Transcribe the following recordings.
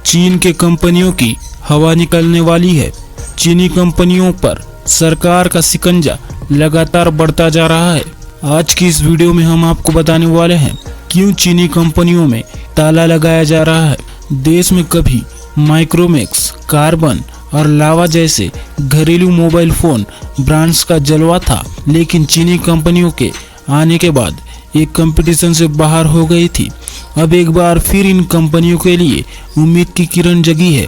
चीन के कंपनियों की हवा निकलने वाली है। चीनी कंपनियों पर सरकार का शिकंजा लगातार बढ़ता जा रहा है। आज की इस वीडियो में हम आपको बताने वाले हैं क्यों चीनी कंपनियों में ताला लगाया जा रहा है। देश में कभी माइक्रोमैक्स, कार्बन और लावा जैसे घरेलू मोबाइल फोन ब्रांड्स का जलवा था, लेकिन चीनी कंपनियों के आने के बाद एक कंपटीशन से बाहर हो गई थी। अब एक बार फिर इन कंपनियों के लिए उम्मीद की किरण जगी है।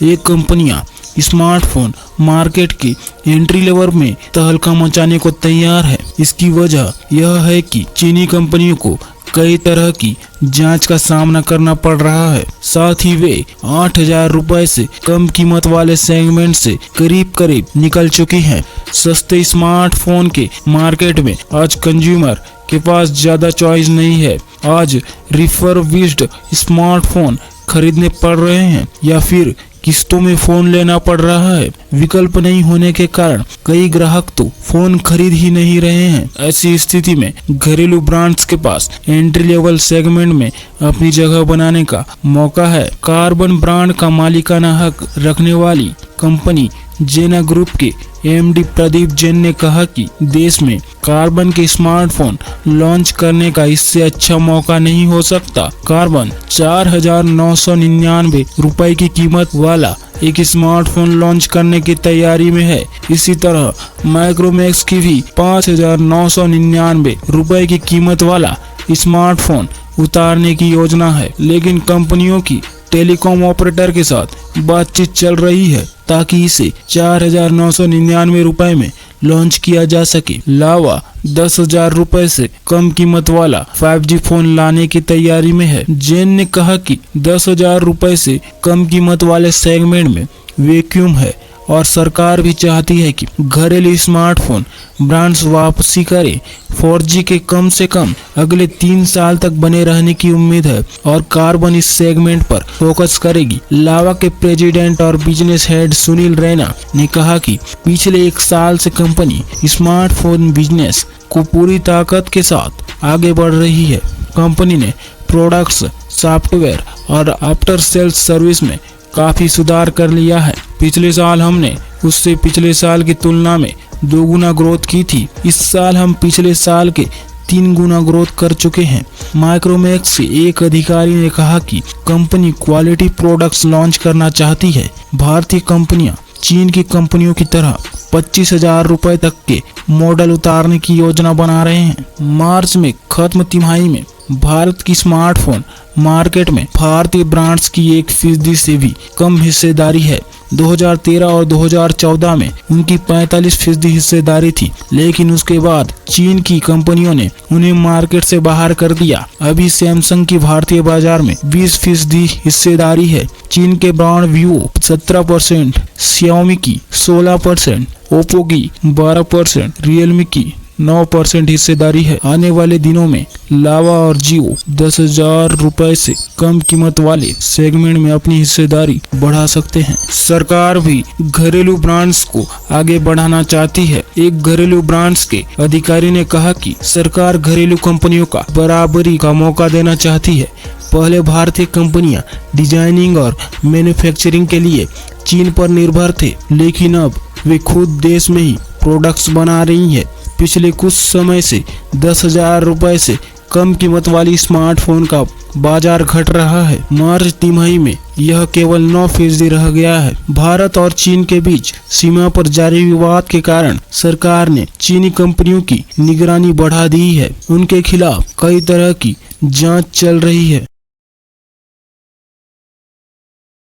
ये कंपनियां स्मार्टफोन मार्केट के एंट्री लेवल में तहलका मचाने को तैयार है। इसकी वजह यह है कि चीनी कंपनियों को कई तरह की जांच का सामना करना पड़ रहा है। साथ ही वे 8,000 रुपए से कम कीमत वाले सेगमेंट से करीब निकल चुकी हैं। सस्ते स्मार्टफोन के मार्केट में आज कंज्यूमर के पास ज्यादा चॉइस नहीं है। आज रिफर्बिश्ड स्मार्टफोन खरीदने पड़ रहे हैं या फिर किस्तों में फोन लेना पड़ रहा है। विकल्प नहीं होने के कारण कई ग्राहक तो फोन खरीद ही नहीं रहे हैं। ऐसी स्थिति में घरेलू ब्रांड्स के पास एंट्री लेवल सेगमेंट में अपनी जगह बनाने का मौका है। कार्बन ब्रांड का मालिकाना हक रखने वाली कंपनी जेना ग्रुप के एमडी प्रदीप जैन ने कहा कि देश में कार्बन के स्मार्टफोन लॉन्च करने का इससे अच्छा मौका नहीं हो सकता। कार्बन 4,999 रुपए की कीमत वाला एक स्मार्टफोन लॉन्च करने की तैयारी में है। इसी तरह माइक्रोमैक्स की भी 5,999 रुपए की कीमत वाला स्मार्टफोन उतारने की योजना है, लेकिन कंपनियों की टेलीकॉम ऑपरेटर के साथ बातचीत चल रही है ताकि इसे 4,999 रुपए में लॉन्च किया जा सके। लावा 10,000 रुपए से कम कीमत वाला 5G फोन लाने की तैयारी में है। जैन ने कहा कि 10,000 रुपए से कम कीमत वाले सेगमेंट में वैक्यूम है और सरकार भी चाहती है कि घरेलू स्मार्टफोन ब्रांड्स वापसी करें। 4G के कम से कम अगले 3 साल तक बने रहने की उम्मीद है और कार्बन इस सेगमेंट पर फोकस करेगी। लावा के प्रेसिडेंट और बिजनेस हेड सुनील रैना ने कहा कि पिछले 1 साल से कंपनी स्मार्टफोन बिजनेस को पूरी ताकत के साथ आगे बढ़ रही है। कंपनी ने प्रोडक्ट्स, सॉफ्टवेयर और आफ्टर सेल्स सर्विस में काफी सुधार कर लिया है। पिछले साल हमने उससे पिछले साल की तुलना में 2 गुना ग्रोथ की थी। इस साल हम पिछले साल के 3 गुना ग्रोथ कर चुके हैं। माइक्रोमैक्स के एक अधिकारी ने कहा कि कंपनी क्वालिटी प्रोडक्ट्स लॉन्च करना चाहती है। भारतीय कंपनियां चीन की कंपनियों की तरह 25,000 रुपए तक के मॉडल उतारने की योजना बना रहे हैं। मार्च में खत्म तिमाही में भारत की स्मार्टफोन मार्केट में भारतीय ब्रांड्स की 1% से भी कम हिस्सेदारी है। 2013 और 2014 में उनकी 45% हिस्सेदारी थी, लेकिन उसके बाद चीन की कंपनियों ने उन्हें मार्केट से बाहर कर दिया। अभी सैमसंग की भारतीय बाजार में 20% हिस्सेदारी है। चीन के ब्रांड वीवो 17%, Xiaomi की 16%, ओप्पो की 12%, रियलमी की 9% हिस्सेदारी है। आने वाले दिनों में लावा और जियो 10,000 रुपए से कम कीमत वाले सेगमेंट में अपनी हिस्सेदारी बढ़ा सकते हैं। सरकार भी घरेलू ब्रांड्स को आगे बढ़ाना चाहती है। एक घरेलू ब्रांड्स के अधिकारी ने कहा कि सरकार घरेलू कंपनियों का बराबरी का मौका देना चाहती है। पहले भारतीय कंपनियां डिजाइनिंग और मैन्युफैक्चरिंग के लिए चीन पर निर्भर थे, लेकिन अब वे खुद देश में ही प्रोडक्ट्स बना रही है। पिछले कुछ समय से 10,000 रुपए से कम कीमत वाली स्मार्टफोन का बाजार घट रहा है। मार्च तिमाही में यह केवल 9% रह गया है। भारत और चीन के बीच सीमा पर जारी विवाद के कारण सरकार ने चीनी कंपनियों की निगरानी बढ़ा दी है। उनके खिलाफ कई तरह की जांच चल रही है।